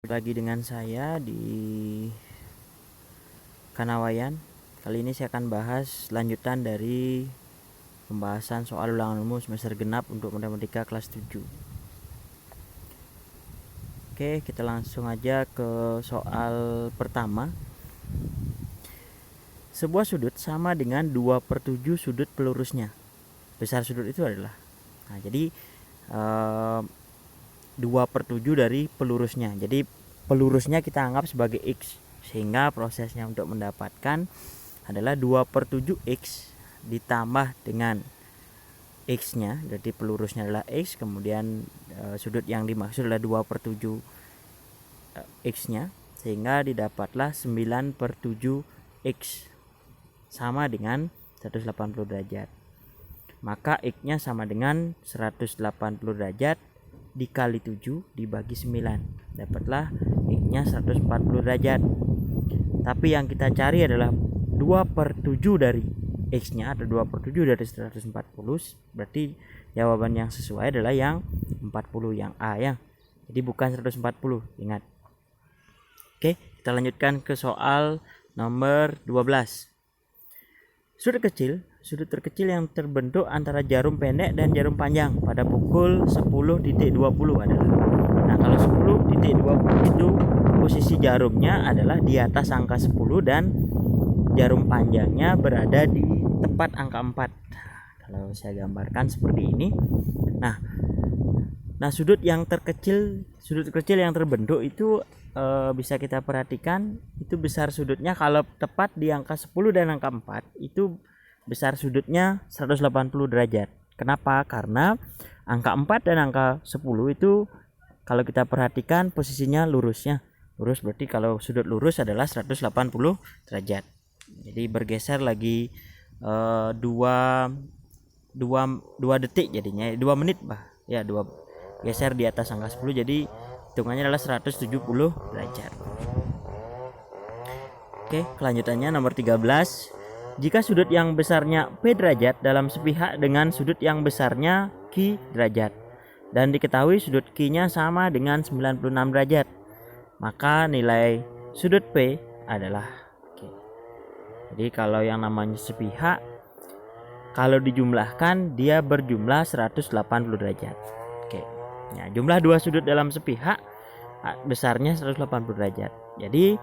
Lagi dengan saya di Kanawayan. Kali ini saya akan bahas lanjutan dari pembahasan soal ulangan umum semester genap untuk matematika kelas 7. Oke, kita langsung aja ke soal pertama. Sebuah sudut sama dengan 2/7 sudut pelurusnya. Besar sudut itu adalah, nah jadi 2/7 dari pelurusnya. Jadi pelurusnya kita anggap sebagai X, sehingga prosesnya untuk mendapatkan adalah 2/7 X ditambah dengan X nya, jadi pelurusnya adalah X, kemudian sudut yang dimaksud adalah 2/7 X nya, sehingga didapatlah 9/7 X sama dengan 180 derajat. Maka X nya sama dengan 180 derajat dikali 7 dibagi 9, dapatlah X nya 140 derajat. Tapi yang kita cari adalah 2/7 dari X nya atau 2/7 dari 140. Berarti jawaban yang sesuai adalah yang 40, yang A ya. Jadi bukan 140, ingat. Oke, kita lanjutkan ke soal nomor 12. Sudut terkecil yang terbentuk antara jarum pendek dan jarum panjang pada pukul 10.20 adalah. Nah, kalau 10.20 itu posisi jarumnya adalah di atas angka 10 dan jarum panjangnya berada di tepat angka 4. Kalau saya gambarkan seperti ini. Nah, sudut terkecil yang terbentuk itu bisa kita perhatikan, itu besar sudutnya kalau tepat di angka 10 dan angka 4 itu besar sudutnya 180 derajat. Kenapa? Karena angka 4 dan angka 10 itu kalau kita perhatikan posisinya lurus, berarti kalau sudut lurus adalah 180 derajat. Jadi bergeser lagi 2 detik jadinya, 2 menit ya, 2 geser di atas angka 10, jadi hitungannya adalah 170 derajat. Oke, kelanjutannya nomor 13. Jika sudut yang besarnya P derajat dalam sepihak dengan sudut yang besarnya Q derajat, dan diketahui sudut Q-nya sama dengan 96 derajat, maka nilai sudut P adalah, jadi kalau yang namanya sepihak, kalau dijumlahkan dia berjumlah 180 derajat. Nah, jumlah dua sudut dalam sepihak besarnya 180 derajat. Jadi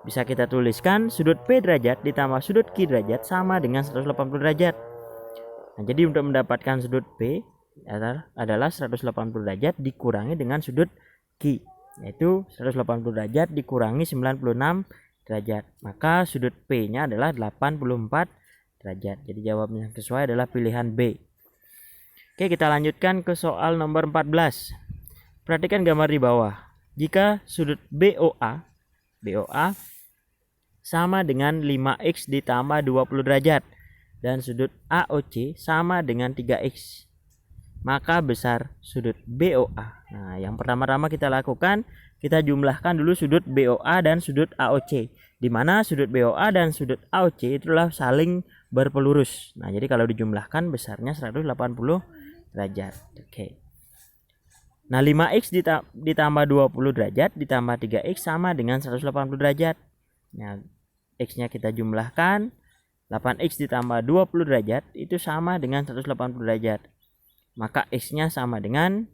bisa kita tuliskan sudut P derajat ditambah sudut Q derajat sama dengan 180 derajat. Nah, jadi untuk mendapatkan sudut P adalah 180 derajat dikurangi dengan sudut Q, yaitu 180 derajat dikurangi 96 derajat. Maka sudut P-nya adalah 84 derajat. Jadi jawaban yang sesuai adalah pilihan B. Oke, kita lanjutkan ke soal nomor 14. Perhatikan gambar di bawah. Jika sudut BOA sama dengan 5x ditambah 20 derajat dan sudut AOC sama dengan 3x, maka besar sudut BOA. Nah, yang pertama-tama kita lakukan, kita jumlahkan dulu sudut BOA dan sudut AOC, di mana sudut BOA dan sudut AOC itulah saling berpelurus. Nah, jadi kalau dijumlahkan besarnya 180 derajat. Oke. Nah, 5x ditambah 20 derajat ditambah 3x sama dengan 180 derajat. Nah, x-nya kita jumlahkan, 8x ditambah 20 derajat itu sama dengan 180 derajat. Maka x-nya sama dengan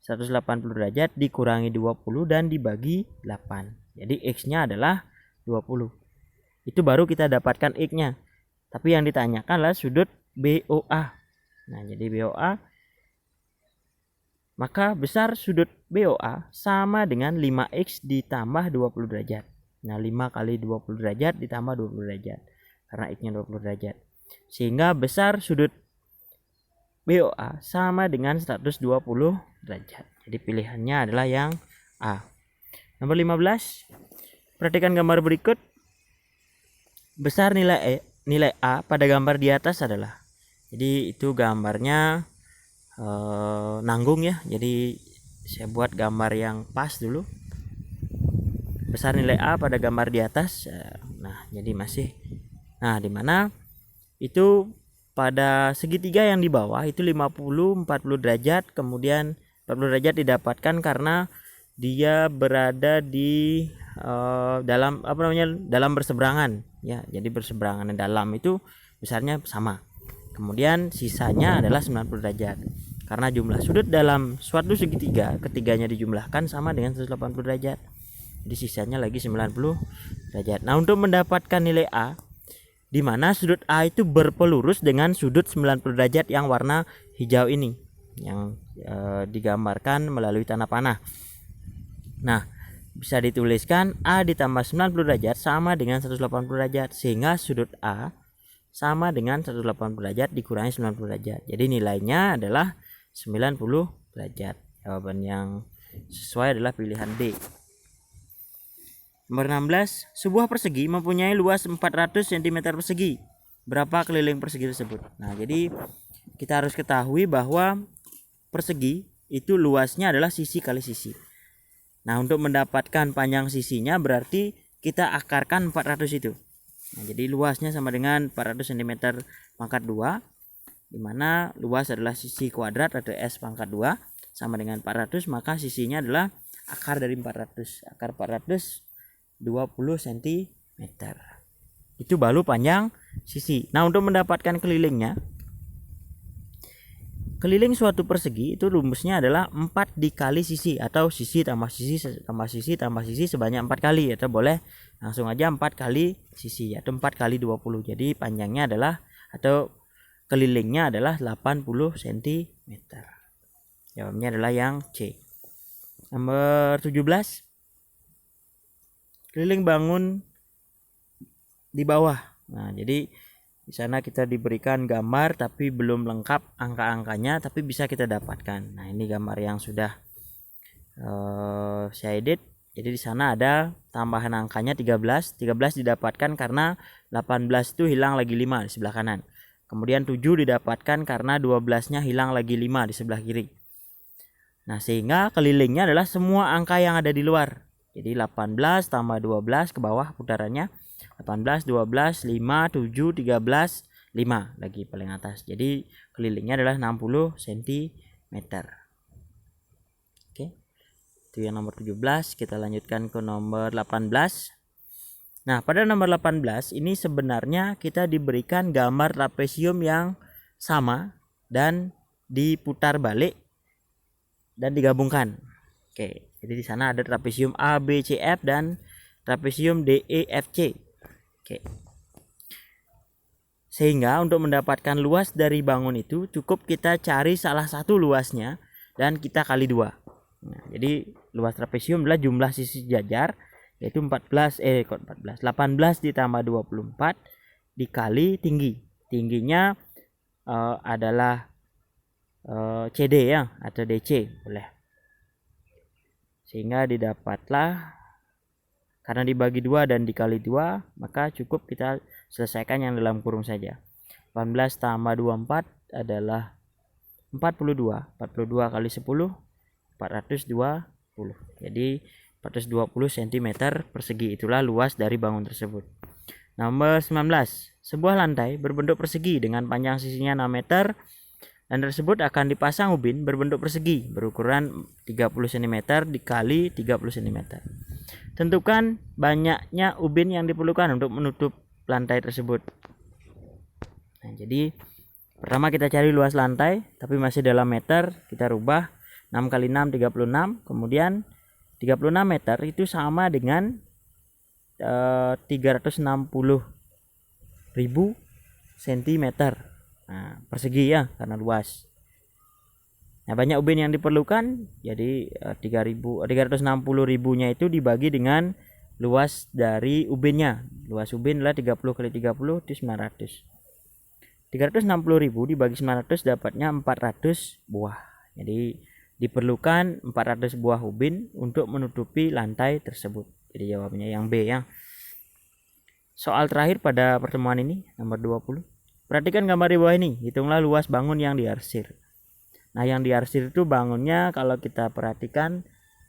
180 derajat dikurangi 20 dan dibagi 8. Jadi x-nya adalah 20. Itu baru kita dapatkan x-nya. Tapi yang ditanyakan adalah sudut BOA. Nah, jadi BOA, maka besar sudut BOA sama dengan 5x ditambah 20 derajat. Nah, 5 kali 20 derajat ditambah 20 derajat, karena x-nya 20 derajat. Sehingga besar sudut BOA sama dengan 120 derajat. Jadi pilihannya adalah yang A. Nomor 15. Perhatikan gambar berikut. Besar nilai A pada gambar di atas adalah. Jadi itu gambarnya nanggung ya. Jadi saya buat gambar yang pas dulu. Besar nilai A pada gambar di atas. Nah, jadi masih. Nah, di mana itu pada segitiga yang di bawah itu 50 40 derajat, kemudian 40 derajat didapatkan karena dia berada di dalam berseberangan ya. Jadi berseberangan dalam itu besarnya sama. Kemudian sisanya adalah 90 derajat. Karena jumlah sudut dalam suatu segitiga ketiganya dijumlahkan sama dengan 180 derajat. Jadi sisanya lagi 90 derajat. Nah, untuk mendapatkan nilai A, di mana sudut A itu berpelurus dengan sudut 90 derajat yang warna hijau ini, yang digambarkan melalui tanda panah. Nah, bisa dituliskan A ditambah 90 derajat sama dengan 180 derajat, sehingga sudut A sama dengan 180 derajat dikurangi 90 derajat. Jadi nilainya adalah 90 derajat. Jawaban yang sesuai adalah pilihan D. Nomor 16, sebuah persegi mempunyai luas 400 cm persegi. Berapa keliling persegi tersebut? Nah, jadi kita harus ketahui bahwa persegi itu luasnya adalah sisi kali sisi. Nah, untuk mendapatkan panjang sisinya berarti kita akarkan 400 itu. Nah, jadi luasnya sama dengan 400 cm pangkat 2, di mana luas adalah sisi kuadrat atau S pangkat 2 sama dengan 400, maka sisinya adalah akar dari 400. Akar 400 20 cm. Itu baru panjang sisi. Nah, untuk mendapatkan kelilingnya, keliling suatu persegi itu rumusnya adalah 4 dikali sisi, atau sisi tambah sisi tambah sisi tambah sisi sebanyak 4 kali, atau boleh langsung aja 4 kali sisi atau 4 kali 20. Jadi panjangnya adalah atau kelilingnya adalah 80 cm. Jawabnya adalah yang C. Nomor 17, keliling bangun di bawah. Nah, jadi di sana kita diberikan gambar tapi belum lengkap angka-angkanya, tapi bisa kita dapatkan. Nah, ini gambar yang sudah saya edit. Jadi di sana ada tambahan angkanya 13. 13 didapatkan karena 18 itu hilang lagi 5 di sebelah kanan. Kemudian 7 didapatkan karena 12-nya hilang lagi 5 di sebelah kiri. Nah, sehingga kelilingnya adalah semua angka yang ada di luar. Jadi 18 tambah 12 ke bawah putarannya. 18, 12, 5, 7, 13, 5 lagi paling atas. Jadi kelilingnya adalah 60 cm. Oke. Itu yang nomor 17. Kita lanjutkan ke nomor 18. Nah, pada nomor 18 ini sebenarnya kita diberikan gambar trapesium yang sama dan diputar balik dan digabungkan. Oke, jadi di sana ada trapesium A, B, C, F dan trapesium D, E, F, C. Oke. Sehingga untuk mendapatkan luas dari bangun itu cukup kita cari salah satu luasnya dan kita kali 2. Nah, jadi luas trapesium adalah jumlah sisi sejajar, yaitu 18 ditambah 24 dikali tinggi. Tingginya adalah CD ya, atau DC boleh. Sehingga didapatlah, karena dibagi 2 dan dikali 2, maka cukup kita selesaikan yang dalam kurung saja. 18 tambah 24 adalah 42. 42 kali 10 420. Jadi 420 cm persegi, itulah luas dari bangun tersebut. Nomor 19, sebuah lantai berbentuk persegi dengan panjang sisinya 6 meter dan tersebut akan dipasang ubin berbentuk persegi berukuran 30 cm dikali 30 cm. Tentukan banyaknya ubin yang diperlukan untuk menutup lantai tersebut. Nah, jadi pertama kita cari luas lantai, tapi masih dalam meter, kita rubah 6 kali 6 36, kemudian 36 meter itu sama dengan 360.000 cm. Nah, persegi ya, karena luas. Nah, banyak ubin yang diperlukan, jadi 360.000-nya itu dibagi dengan luas dari ubinnya. Luas ubin adalah 30 kali 30 itu 900. 360.000 dibagi 900 dapatnya 400 buah. Jadi diperlukan 400 buah ubin untuk menutupi lantai tersebut. Jadi jawabannya yang B ya. Soal terakhir pada pertemuan ini, nomor 20. Perhatikan gambar di bawah ini, hitunglah luas bangun yang diarsir. Nah, yang diarsir itu bangunnya kalau kita perhatikan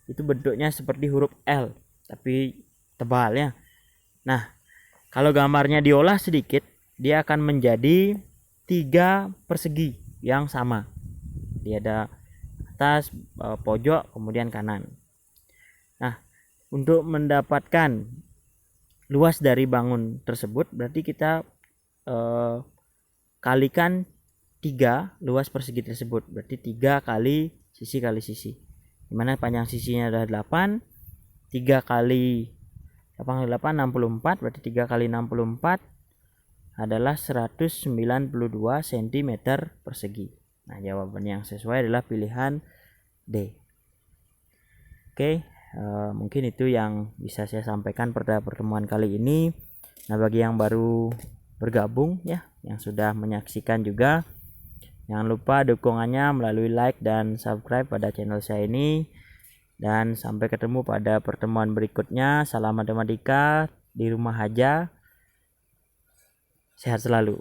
itu bentuknya seperti huruf L, tapi tebal ya. Nah, kalau gambarnya diolah sedikit, dia akan menjadi 3 persegi yang sama. Dia ada atas, pojok, kemudian kanan. Untuk mendapatkan luas dari bangun tersebut berarti kita kalikan 3 luas persegi tersebut, berarti 3 kali sisi, dimana panjang sisinya adalah 8, 3 kali 8 kali 8 64, berarti 3 kali 64 adalah 192 cm persegi. Nah, jawaban yang sesuai adalah pilihan D. Oke, mungkin itu yang bisa saya sampaikan pada pertemuan kali ini. Nah, bagi yang baru bergabung ya, yang sudah menyaksikan juga, jangan lupa dukungannya melalui like dan subscribe pada channel saya ini. Dan sampai ketemu pada pertemuan berikutnya. Salam matematika di rumah aja. Sehat selalu.